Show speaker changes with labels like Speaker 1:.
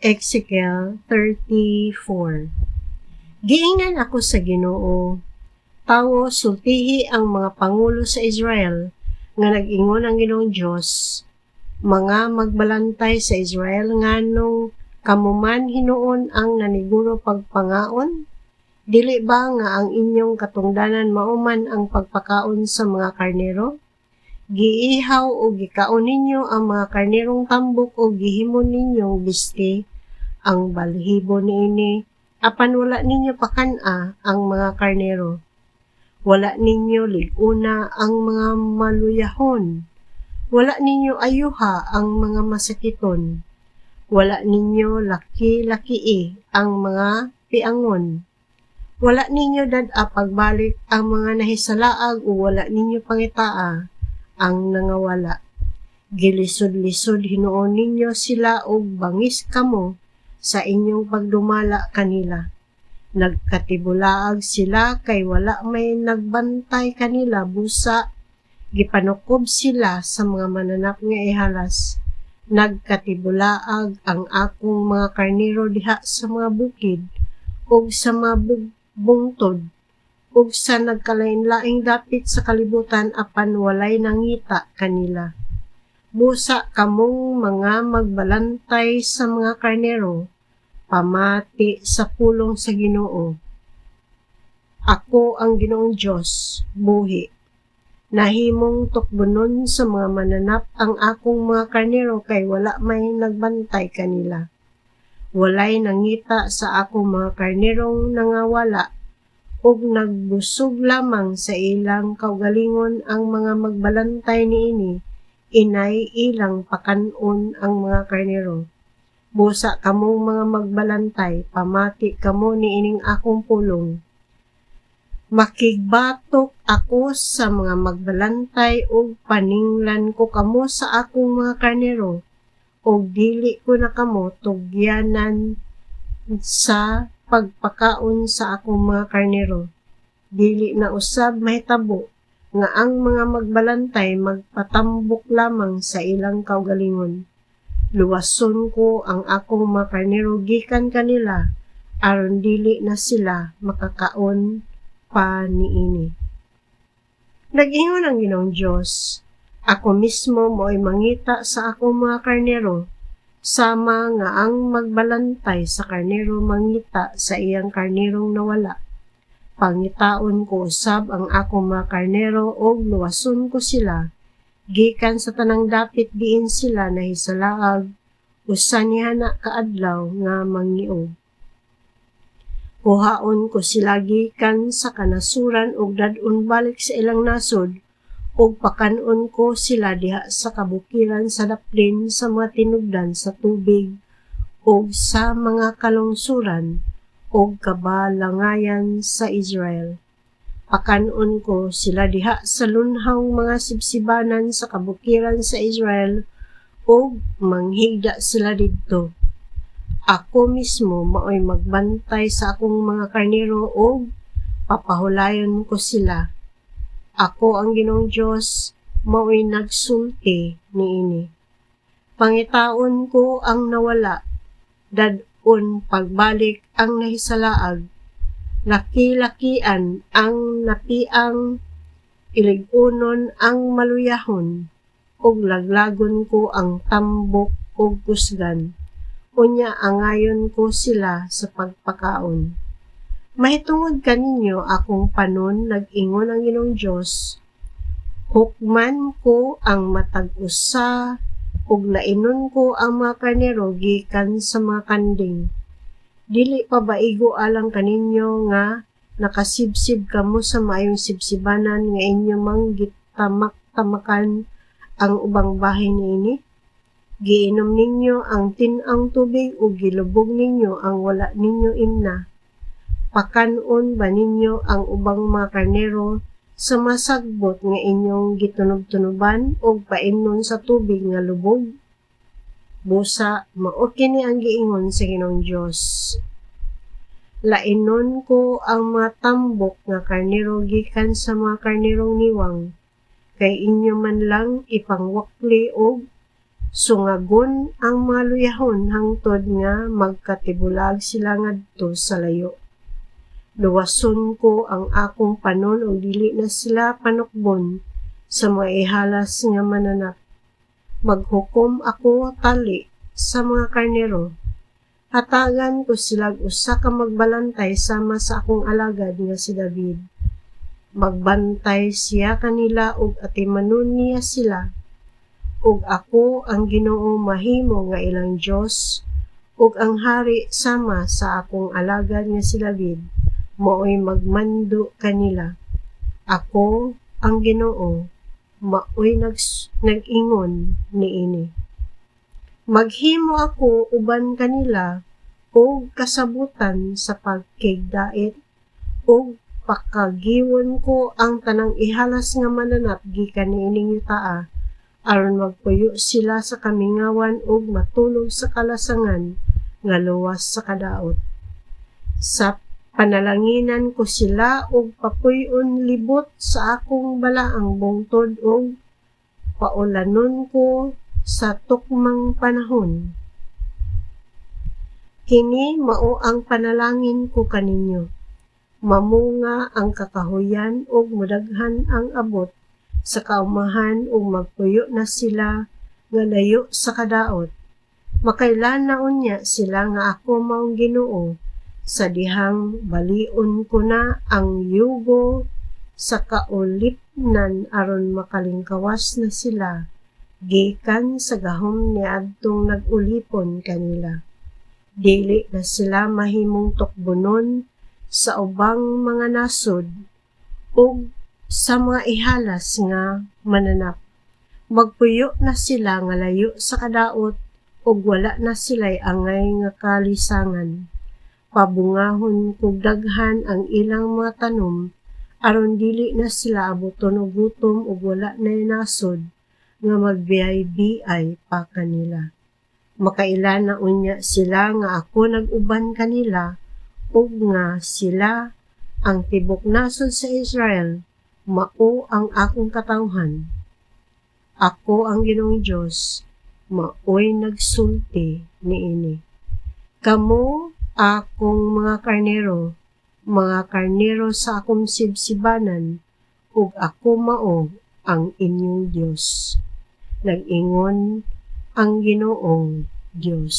Speaker 1: Ezekiel 34. Giingnan ako sa Ginoo, tawo sultihi ang mga pangulo sa Israel, nga nag-ingon ang Ginoong Dios, mga magbalantay sa Israel nganong kamuman hinuon ang naniguro pagpangaon? Dili ba nga ang inyong katungdanan mauman ang pagpakaon sa mga karnero? Giihaw o gikaon ninyo ang mga karnerong tambok o gihimon ninyong bisti ang balhibo niini, apan wala ninyo pakana ang mga karnero. Wala ninyo liguna ang mga maluyahon. Wala ninyo ayuha ang mga masakiton. Wala ninyo laki-laki ang mga piangon. Wala ninyo dad-a pagbalik ang mga nahisalaag o wala ninyo pangitaa ang nangawala. Gilisod-lisod hinuon ninyo sila og bangis kamo sa inyong pagdumala kanila. Nagkatibulaag sila kay wala may nagbantay kanila, busa gipanukob sila sa mga mananap nga ihalas. Nagkatibulaag ang akong mga karnero diha sa mga bukid ug sa mga bungtod ug sa nagkalain-laing dapit sa kalibutan, apan walay nangita kanila. Busa kamong mga magbalantay sa mga karnero, pamati sa pulong sa Ginoo. Ako ang Ginoong Dios, buhi. Nahimong tukbonon sa mga mananap ang akong mga karnero kay wala may nagbantay kanila. Walay nangita sa akong mga karnerong nangawala ug nagbusog lamang sa ilang kaugalingon ang mga magbalantay niini, inay ilang pakanon ang mga karnero. Busa kamong mga magbalantay, pamati kamo niining akong pulong. Makigbatok ako sa mga magbalantay ug paninglan ko kamo sa akong mga karnero, ug dili ko na kamo tugyanan sa pagpakaon sa akong mga karnero. Dili na usab mahitabo nga ang mga magbalantay magpatambok lamang sa ilang kaugalingon. Luwason ko ang akong mga karnero gikan kanila, aron dili na sila makakaon pa niini. Nag-ingon ang Ginoong Dios, ako mismo mo'y mangita sa akong mga karnero, sama nga ang magbalantay sa karnero mangita sa iyang karnerong nawala. Pangitaon ko usab ang akong mga karnero ug luwason ko sila, gikan sa tanang dapit diin sila nahisalaag, usa niya na kaadlaw nga mangniog. Kuhaon ko sila gikan sa kanasuran ug dad-on balik sa ilang nasod, ug pakanon ko sila diha sa kabukiran sa daplin sa mga tinubdan sa tubig ug sa mga kalungsuran ug kabalangayan sa Israel. Pakanon ko sila diha sa lunhang mga sibsibanan sa kabukiran sa Israel ug manghigda sila didto. Ako mismo mao'y magbantay sa akong mga karnero ug papahulayon ko sila. Ako ang Ginoong Dios, mao'y nagsulti niini. Pangitaon ko ang nawala, dad-on pagbalik ang nahisalaag, laki-lakian ang napiang, iligunon ang maluyahon, ug laglagon ko ang tambok ug kusgan. Unya angayon ko sila sa pagpakaon. Mahitungod kaninyo akong panon, nag-ingon ang Ginoong Dios, hukman ko ang matag usa ug lainon ko ang mga karnero gikan sa mga kanding. Dili pa ba igo alang kaninyo nga nakasibsib kamo sa maayong sibsibanan nga inyo mang gitamak-tamakan ang ubang bahay niini? Giinom ninyo ang tin-ang tubig ug gilubog ninyo ang wala ninyo imna. Pakanon ba ninyo ang ubang mga karnero sa masagbot nga inyong gitunob-tunoban o painon sa tubig nga lubog? Busa, mao kini ang giingon sa Ginoong Dios. Lainon ko ang mga tambok nga karnero gikan sa mga karnerong niwang, kay inyo man lang ipangwakli og Sungagon ang mga luyahon hangtod nga magkatibulag sila ngadto sa layo. Luwason ko ang akong panon ug dili na sila panukbon sa mga ihalas nga mananap. Maghukom ako tali sa mga karnero. Hatagan ko silag usa ka magbalantay sama sa akong alagad nga si David. Magbantay siya kanila ug atimanon niya sila. Ug ako ang Ginoo mahimo nga ilang Dios ug ang hari sama sa akong alagad nga si David maoy magmando kanila. Ako ang Ginoo maoy nag-ingon niini. Maghimo ako uban kanila og kasabutan sa pagkigdait ug pakagiwon ko ang tanang ihalas nga mananap gikan niining yutaa aron magpuyo sila sa kamingawan ug matulog sa kalasangan nga luwas sa kadaot. Sa panalanginan ko sila ug papuy-on libot sa akong balaang bungtod ug paulanon ko sa tukmang panahon. Kini mao ang panalangin ko kaninyo. Mamunga ang kakahuyan ug modaghan ang abot sa kaumahan ug magpuyo na sila nga layo sa kadaot. Makailan na unya sila nga ako maong Ginoo sa dihang balion ko na ang yugo sa kaulipnan aron makalingkawas na sila gikan sa gahom niadtong nag-ulipon kanila. Dili na sila mahimong tukbonon sa ubang mga nasod ug sa mga ihalas nga mananap. Magpuyo na sila nga layo sa kadaot ug wala na sila'y angay nga kalisangan. Pabungahon kog daghan ang ilang mga tanom aron dili na sila abuton og gutom ug wala nay nasod nga magbiyay-biyay pa kanila. Makailan na unya sila nga ako nag-uban kanila ug nga sila ang tibok nasod sa Israel mao ang akong katawhan. Ako ang Ginoong Dios, maoy nagsulti niini. Kamo akong mga karnero sa akong sibsibanan, ug ako mao ang inyong Dios. Nag-ingon ang Ginoong Dios.